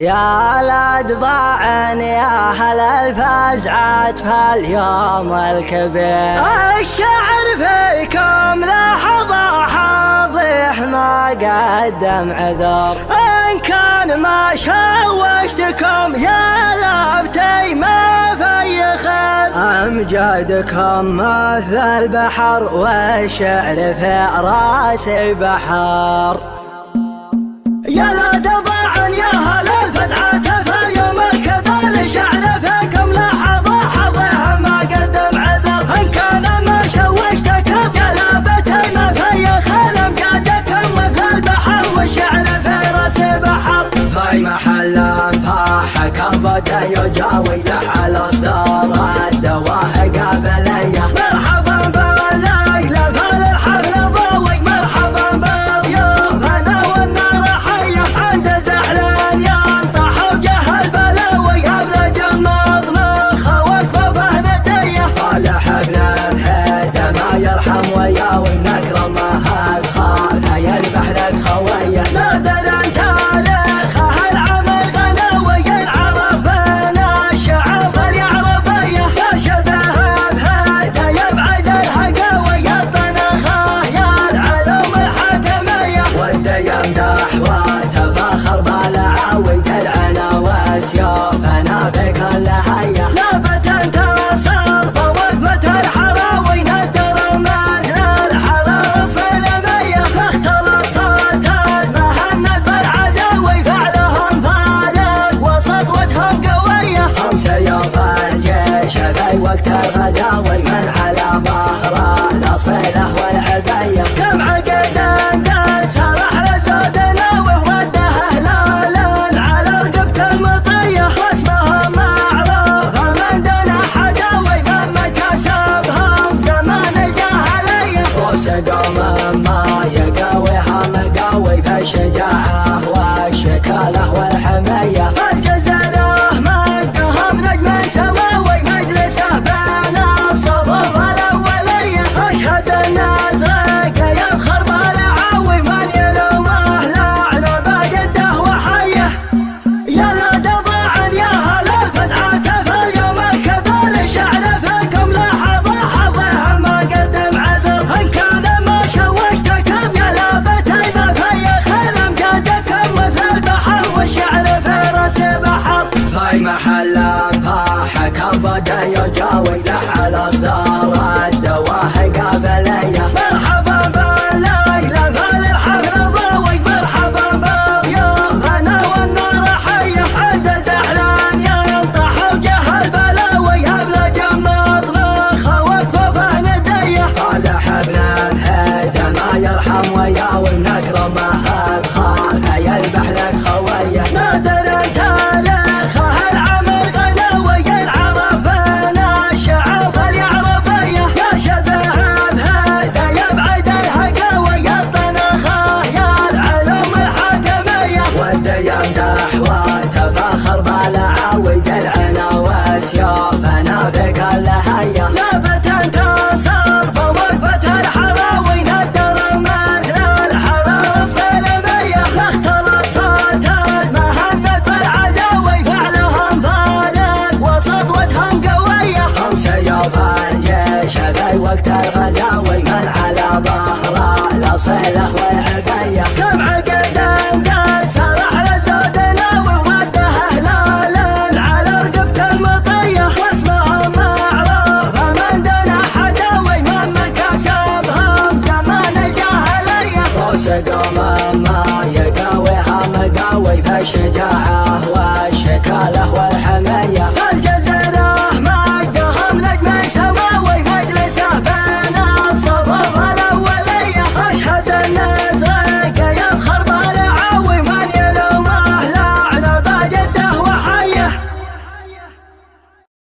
يا الأدباع يا هل الفزعات في اليوم الكبير، الشعر فيكم لحظة حاضح ما قدم عذر، إن كان ما شوشتكم يا لابتي ما في خير، أمجادكم مثل البحر والشعر في راسي بحر. يا الأدباع يا هل الفزعات في اليوم الكبير، الشعر فيكم لحظة حظها ما قدم عذر، إن كان ما شوشتكم يا لابتي ما في خير، أمجادكم مثل البحر والشعر في راسي بحر. في محل انفاح كربته يجاوي له على اصدار الدواه قابليه، مرحبا بالليل فالحفل ضوي، مرحبا باليوم انا والنار حيه، عند زعلان ينطح وجه البلاوي، ابرج المطبخ وكفوفه نديه، طالح ابن الهيدا ما يرحم وياوي، نكرمه الخال يذبح لك خويه، نادر انت وقت الغزاوي من على ظهره الاصيله والعبيه، كم عقد انت سرح للذودنا وورده هلالا على رقبه المطيه، واسمهم معروف من دون حداوي، من مكاسبهم زمان جاهليه، وصدوا مما يقاويها مقاوي في الشجاعه والشكاله والحميه، فالجزره مقهم نجم سواوي، محل انفاح كربته يجاوي له على اصدار الدواه قابليه، مرحبا بالليل فالحفل ضوي، مرحبا باليوم انا والنار حيه، عند زعلان ينطح وجه البلاوي، ابلج المطبخ وكفوفه نديه، طالح ابن الهيدا ما يرحم وياوي، نكرمه الخال يذبح لك خويه، نادر انت